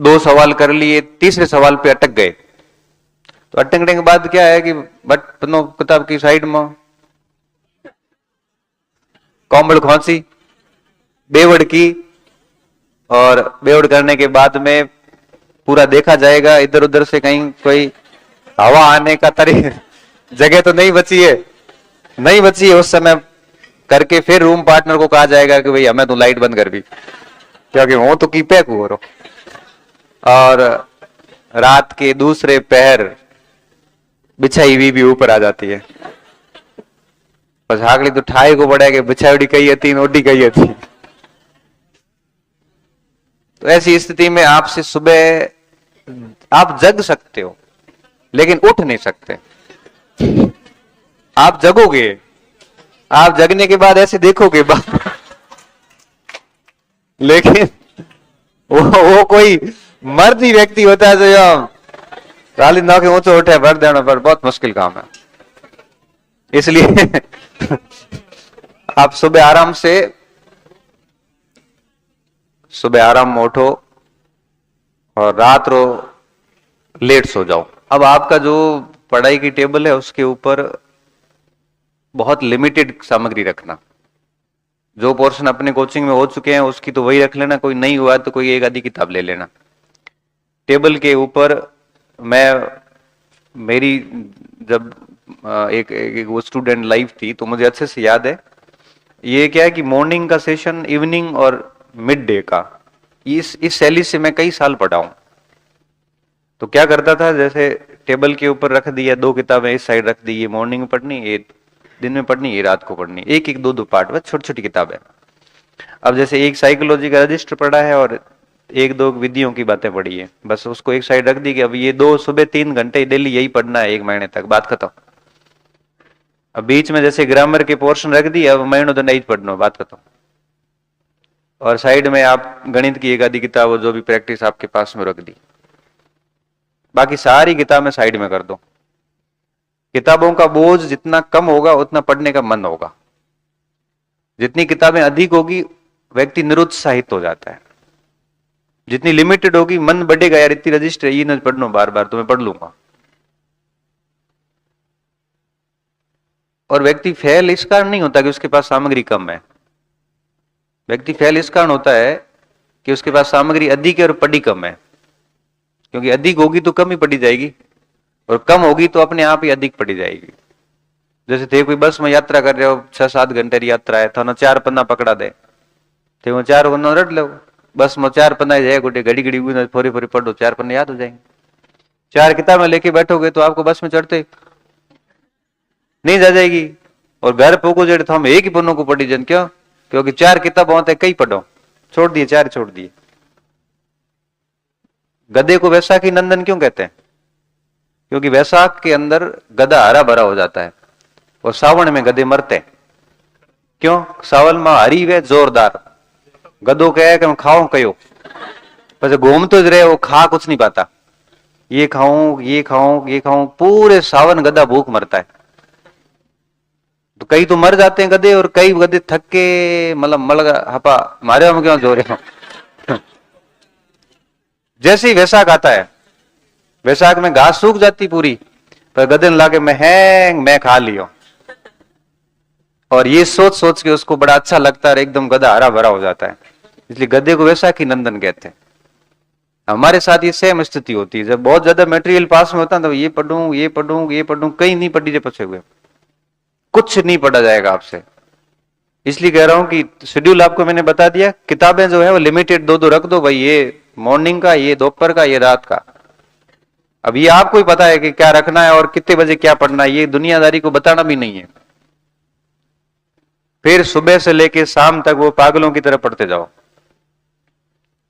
2 सवाल कर लिए, तीसरे सवाल पे अटक गए। तो अटकने के बाद क्या है कि बट पन्नो किताब की साइड में कोमल खोंसी बेवड़ की, और बेवड़ करने के बाद में पूरा देखा जाएगा, इधर उधर से कहीं कोई हवा आने का जगह तो नहीं बची है, नहीं बची है उस समय करके फिर रूम पार्टनर को कहा जाएगा कि भाई हमें तो लाइट बंद कर भी, क्योंकि वो तो की पैक हो रहा। और रात के दूसरे पहर बिछाई हुई भी ऊपर आ जाती है, बस हाकली तो ठाई को पड़ा कि बिछावड़ी कही थी ओडी कही थी। तो ऐसी स्थिति में आपसे सुबह आप जग सकते हो लेकिन उठ नहीं सकते। आप जगोगे, आप जगने के बाद ऐसे देखोगे लेकिन वो कोई मर्दी व्यक्ति होता है जो खाली नौ के ऊंचे उठे भर देना पर बहुत मुश्किल काम है। इसलिए आप सुबह आराम में उठो और रात रो लेट सो जाओ। अब आपका जो पढ़ाई की टेबल है उसके ऊपर बहुत लिमिटेड सामग्री रखना। जो पोर्शन अपने कोचिंग में हो चुके हैं उसकी तो वही रख लेना, कोई नहीं हुआ तो कोई एक आधी किताब ले लेना। टेबल के ऊपर मेरी जब एक वो स्टूडेंट लाइफ थी तो मुझे अच्छे से याद है। ये क्या है कि मॉर्निंग का सेशन, इवनिंग और मिड डे का, इस शैली से मैं कई साल पढ़ा हूं। तो क्या करता था, जैसे टेबल के ऊपर रख दिया 2 किताबें इस साइड रख दी, ये मॉर्निंग में पढ़नी, ये दिन में पढ़नी, ये रात को पढ़नी, एक एक 2 पार्ट, बस छोटी छोटी किताबें। अब जैसे एक साइकोलॉजी का रजिस्टर पढ़ा है और 1-2 विधियों की बातें पढ़ी है, बस उसको एक साइड रख दी कि अब ये 2 सुबह 3 घंटे डेली यही पढ़ना है 1 महीने तक, बात खत्म। अब बीच में जैसे ग्रामर के पोर्शन रख दिए, अब महीनों तो नहीं पढ़ना, बात खत्म। और साइड में आप गणित की एक आधी किताब जो भी प्रैक्टिस आपके पास में रख दी, बाकी सारी किताबें साइड में कर दो। किताबों का बोझ जितना कम होगा उतना पढ़ने का मन होगा। जितनी किताबें अधिक होगी व्यक्ति निरुत्साहित हो जाता है, जितनी लिमिटेड होगी मन बढ़ेगा, यार इतनी रजिस्टर ये न पढ़ना बार बार तो मैं पढ़ लूंगा। और व्यक्ति फेल इस कारण नहीं होता कि उसके पास सामग्री कम है, व्यक्ति फेल इस कारण होता है कि उसके पास सामग्री अधिक है और पढ़ी कम है। क्योंकि अधिक होगी तो कम ही पढ़ी जाएगी और कम होगी तो अपने आप ही अधिक पढ़ी जाएगी। जैसे थे कोई बस में यात्रा कर रहे हो, 6-7 घंटे की यात्रा है, थाना 4 पन्ना पकड़ा दे थे, वो 4 पन्ना रट लो, बस में 4 पन्ना जाए गोटे घड़ी घड़ी फोरी फोरी पढ़ो, 4 पन्ने याद हो जाएंगे। 4 किताबें लेके बैठोगे तो आपको बस में चढ़ते नहीं जा जाएगी, और घर पोको जेड़ तो हम एक ही पन्नों को पढ़ी जन, क्यों? क्योंकि 4 किताब होते कई पढ़ो, छोड़ दिए 4 छोड़ दिए। गधे को वैशाखी नंदन क्यों कहते हैं? क्योंकि वैशाख के अंदर गधा हरा भरा हो जाता है और सावन में गधे मरते हैं। क्यों? सावन में हरी वे जोरदार, गधों कहे कि मैं खाऊं कयो, पर घूम तो रहे वो खा कुछ नहीं पाता, ये खाऊं ये खाऊं ये खाऊं, पूरे सावन गधा भूख मरता है। तो कई तो मर जाते हैं गधे, और कई गधे थक के मतलब मलगा हपा मारे हम क्यों जो रहे हो। जैसे ही वैशाख आता है, वैशाख में घास सूख जाती पूरी, पर गधे ने लाके मैं खा लियो, और ये सोच सोच के उसको बड़ा अच्छा लगता है, एकदम गधा हरा भरा हो जाता है। इसलिए गधे को वैशाखी नंदन कहते हैं। हमारे साथ ये सेम स्थिति होती है, जब बहुत ज्यादा मटेरियल पास में होता है तो ये पढ़ूं ये पढ़ूं ये पढ़ूं, कहीं नहीं पढ़ी जे पछे हुए, कुछ नहीं पढ़ा जाएगा आपसे। इसलिए कह रहा हूं कि शेड्यूल आपको मैंने बता दिया, किताबें जो है वो लिमिटेड 2-2 रख दो भाई, ये मॉर्निंग का, ये दोपहर का, ये रात का। अब ये आपको ही पता है कि क्या रखना है और कितने बजे क्या पढ़ना है, ये दुनियादारी को बताना भी नहीं है। फिर सुबह से लेके शाम तक वो पागलों की तरह पढ़ते जाओ।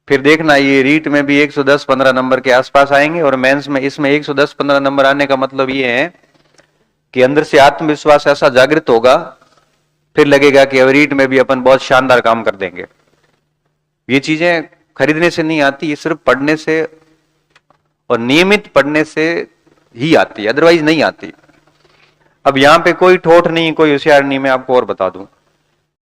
फिर देखना ये रीट में भी 110-15 नंबर के आसपास आएंगे, और मेंस में इसमें 110-15 नंबर आने का मतलब ये है कि अंदर से आत्मविश्वास ऐसा जागृत होगा, फिर लगेगा कि अब रीट में भी अपन बहुत शानदार काम कर देंगे। ये चीजें खरीदने से नहीं आती, ये सिर्फ पढ़ने से और नियमित पढ़ने से ही आती है, अदरवाइज नहीं आती। अब यहां पे कोई ठोठ नहीं, कोई होशियार नहीं, मैं आपको और बता दूं।